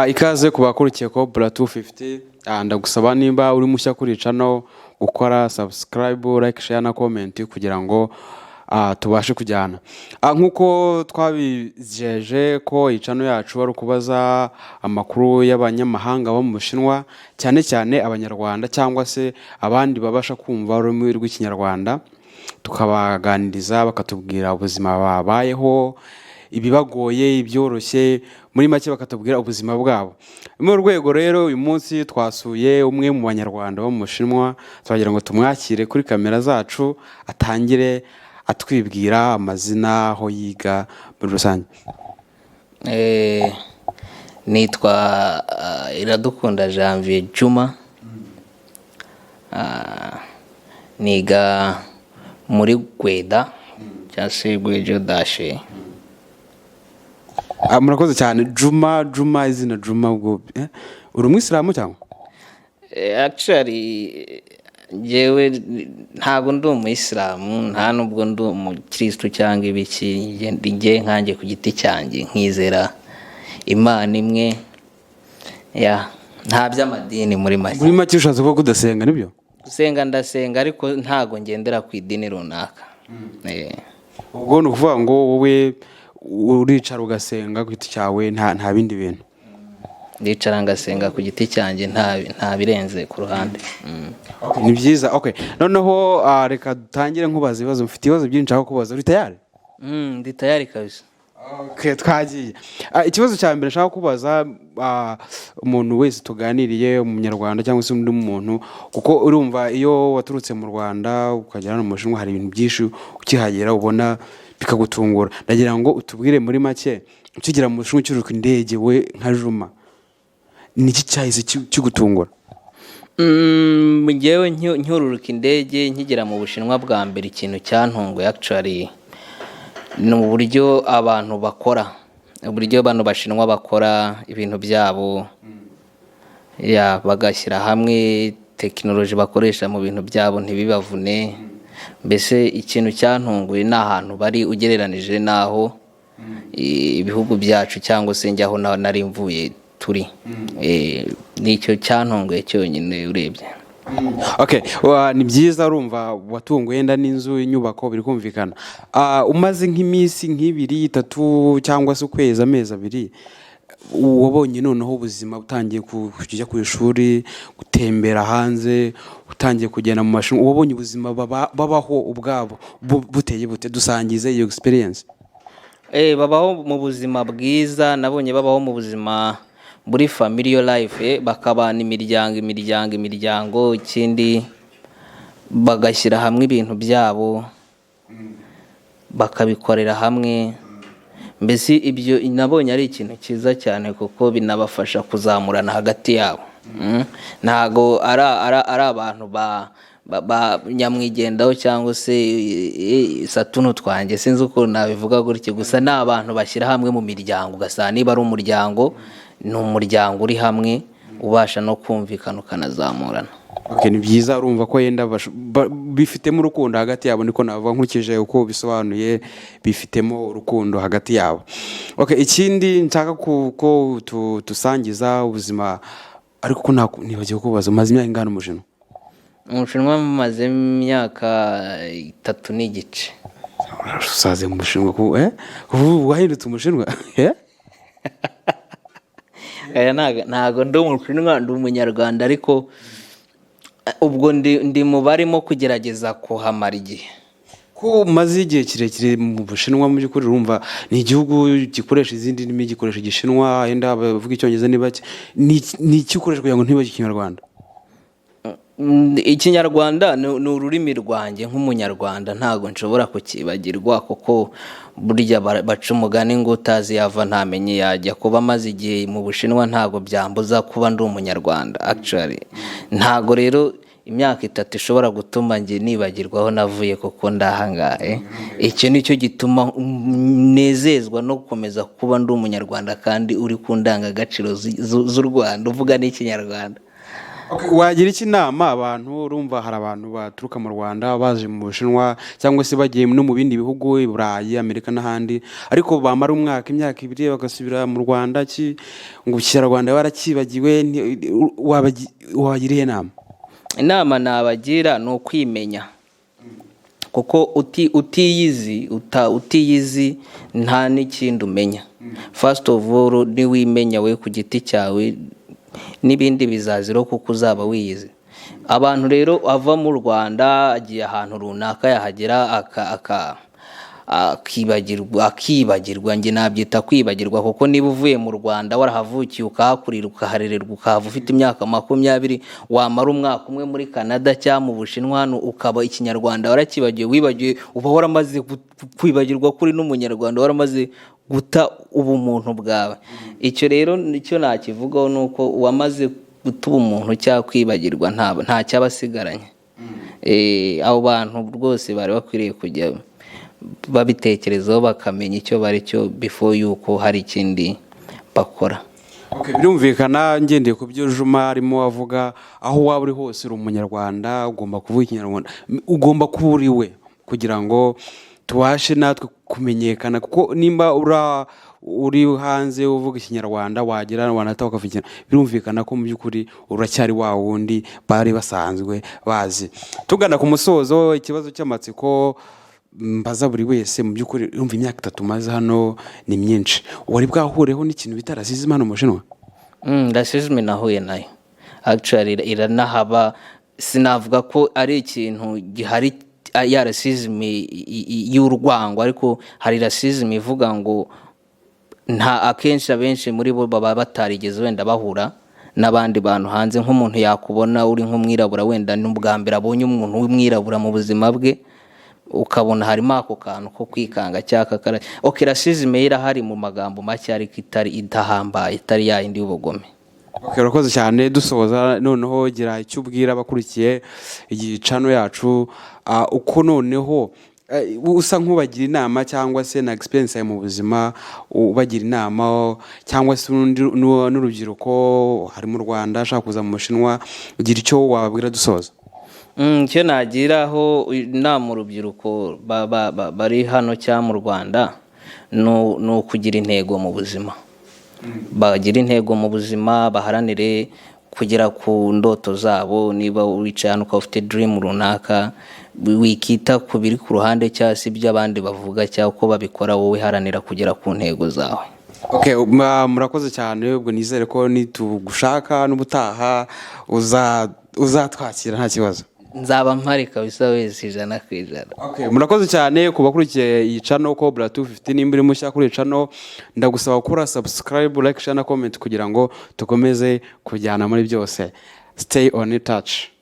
Ikaze ku bakurikiye ko Bla 250 ndagusaba nimba uri mushya kuri channel gukora subscribe, like, share na comment kugira ngo tubashe kujyana. Nkuko twabijeje ko channel yacu ari kubaza amakuru y'abanyamahanga bo mu Bushinwa, cyane cyane abanyarwanda cyangwa se abandi babasha kumva ururimi rw'ikinyarwanda, tukabaganiriza bakatubwira ubuzima babayeho, ibibagoye, ibyoroshye, muri make bakatubwira ubuzima bwabo. Mu rwego rero uyu munsi twasuye umwe mu banyarwanda bo mu Bushinwa, twagira ngo tumwakire kuri kamera zacu atangire atwibwira amazina, aho yiga muri rusange. Nitwa Iradukunda Janvier Juma, niga muri Gweda cyangwa se Gwejo Dashe. Murakoze cyane. Juma izina Juma ubwo uri umwisilamu cyangwa? Actually jewe ntago ndi umuyisilamu, nta nubwo ndi umukristo cyangwa ibiki, nge nkanjye ku giti cyanjye nkizera Imana imwe, nta by'amadini muri make. Muri make ushatse ko kudasenga nibyo? Gusenga ndasenga ariko ntago ngendera ku idini runaka. Ubwo ni ukuvuga ngo wowe uricara ugasenga ku giti cyawe, nta bindi bintu? Ndicara ngasenga ku giti cyanjye, nta birenze ku ruhande. Ni byiza. Okay, noneho reka dutangire nkubaza ibibazo. Mfite ibibazo byinshi aho kubaza. Uri tayari? Ndi tayari kabisa. Okay, twagiye. Ikibazo cya mbere nshaka kubaza umuntu wese tuganiriye, umunyarwanda cyangwa se undi muntu, kuko urumva iyo waturutse mu Rwanda ukagera no mu Bushinwa hari ibintu byinshi ukihagera ubona bikagutungura. Ndagira ngo utubwire muri make, ukigera mu Bushinwa cyuruka indege we nka Juma, niki cyahise kigutungura? Ngewe ncyururuka indege nkigera mu Bushinwa bwa mbere, ikintu cyantunguye actually ni uburyo abantu bakora, uburyo abantu Bashinwa bakora ibintu byabo, bagashyira hamwe tekinoloji bakoresha mu bintu byabo ntibibavune. Mbese ikintu cyantunguye ni ahantu bari ugereranije naho ibihugu byacu cyangwa se njyaho nari mvuye turi. Nicyo cyantunguye cyonyine urebye. Okay, ni byiza. Urumva watunguye nda n'inzu, inyubako biri kumvikana. Umaze nk'iminsi nk'ibiri, itatu cyangwa se ukwezi, amezi abiri, wabonye noneho ubuzima utangiye kujya ku ishuri, gutembera hanze, utangiye kugenda mu mashuri, wabonye ubuzima babaho ubwabo buteye bute? Dusangize iyo experience. Babaho mu buzima bwiza, nabonye babaho mu buzima buri family life, bakabana imiryango, ikindi bagashyira hamwe ibintu byabo bakabikorera hamwe. Mbese ibyo nabonye ari ikintu cyiza cyane kuko binabafasha kuzamurana hagati yabo. Ntago ari abantu ba nyamwigendaho cyangwa se satuno twanjye, sinzi uko nabivuga gutyo, gusa ni abantu bashyira hamwe mu miryango, ugasanga niba ari umuryango, ni umuryango uri hamwe ubasha no kumvikana ukanazamurana. Okay, ni byiza. Urumva ko yenda bifitemo urukundo hagati yabo, niko navuga nkurikije uko bisobanuye, bifitemo urukundo hagati yabo. Okay, ikindi nshaka ko tusangiza ubuzima, ariko ko nibagiye kubaza, umaze imyaka ingana mu Bushinwa? Mu Bushinwa maze imyaka 3 n'igice. Usaze mu Bushinwa wahindutse umushinwa? Ntago ndi umushinwa, ndi umunyarwanda, ariko ubwo ndi mu barimo kugerageza kuhamara igihe. Ko maze igihe kirekire mu Bushinwa, mu by'ukuri urumva ni igihugu gikoresha izindi ndimi, gikoresha Igishinwa, yenda bavuga Icyongereza ni bake, ni iki ukoresha kugira ngo ntibage Ikinyarwanda? Ikinyarwanda ni ururimi rwanjye nk'umunyarwanda, ntago nshobora kukibagirwa, kuko burya baca umugani ngo utazi yava ntamenye yajya. Kuba maze igihe mu Bushinwa ntago byambuza kuba ndi umunyarwanda. Actually ntago rero imyaka 3 ishobora gutuma nge nibagirwaho navuye, kuko ndahangaye. Icyo nicyo gituma nezezwa no gukomeza kuba ndi umunyarwanda kandi uri ku ndangagaciro z'u Rwanda, uvuga n'ikinyarwanda. wagira iki inama abantu urumva hari abantu baturuka mu Rwanda baje mu Bushinwa cyangwa se bagiye no mu bindi bihugu i Burayi Amerika n'ahandi ariko bamara umwaka imyaka ibiri bagasubira mu Rwanda ngo Kinyarwanda barakibagiwe wabagiriye inama nabagira ni ukwimenya kuko utiyizi nta n'ikindi umenya. First of all niwimenya we ku giti cyawe n'ibindi bizaziro kuko uzaba wiyizi. Abantu rero ava mu Rwanda agiye ahantu runaka yahagera akibagirwa nge nabyita kwibagirwa kuko niba uvuye mu Rwanda warahavukiye ukahakurira ukaharererwa ukahava ufite imyaka 20 wamara umwaka umwe muri Canada cyangwa mu Bushinwa hano ukaba ikinyarwanda wibagiwe uba waramaze kwibagirwa kuri n'umunyarwanda waramaze guta ubumuntu bwawe. Icyo rero nicyo nakivugaho nuko wamaze guta ubumuntu cyangwa kwibagirwa nta cyabasigaranye. Abo bantu rwose bari bakwiriye kujya babitekerezaho bakamenya icyo bari cyo before yuko hari ikindi bakora. Birumvikana ngendeye ku byo Juma arimo avuga aho waba uri hose uri umunyarwanda ugomba kuvuga ikinyarwanda ugomba kuba uri we kugira ngo tubashe natwe kumenyekana kuko nimba uri hanze uvuga ikinyarwanda wagira wanataha ukavuga birumvikana ko mu by'ukuri uracyari wa wundi bari basanzwe bazi. Tugana ku musozo ikibazo cy'amatsiko mbaza buri wese mu by'ukuri urumva imyaka 3 maze hano ni myinshi wari bwahureho n'ikintu bita racisme hano mu Bushinwa? Racisme nahuye nayo actually iranahaba, sinavuga ko ari ikintu gihari ya racisme y'urwango ariko hari racisme ivuga ngo nta akenshi abenshi muri bo baba batarigeze wenda bahura n'abandi bantu hanze. Nk'umuntu yakubona uri nk'umwirabura wenda n'ubwa mbere abonye umuntu w'umwirabura mu buzima bwe ukabona harimo ako kantu ko kwikanga cyaka racisme irahari mu magambo make ariko idahambaye itari ya indi y'ubugome. Urakoze cyane. Dusoza noneho gira icyo ubwira abakurikiye igicano yacu uko noneho usa nk'ubagira inama cyangwa se na experience mu buzima ubagira inama cyangwa se n'urubyiruko hari mu Rwanda ashaka kuza mu Bushinwa ugira icyo wababwira dusoza? Icyo nagiraho inama urubyiruko bari hano cyangwa mu Rwanda ni ukugira intego mu buzima. Bagira intego mu buzima baharanire kugera ku ndoto zabo. Niba wicaye hano ukaba ufite dream runaka wikita ku biri ku ruhande cyangwa se ibyo abandi bavuga cyangwa uko babikora wowe haranira kugera ku ntego zawe. Murakoze cyane. Ubwo nizere ko nitugushaka n'ubutaha uzatwakira nta kibazo. Nzaba mpari kabisa wese 100%. Murakoze cyane kuba kurikiye iyi channel ko Bla250 nimba uri mushya kuri channel ndagusaba gukora subscribe, like, share na comment kugira ngo tukomeze kujyana muri byose. Stay on touch.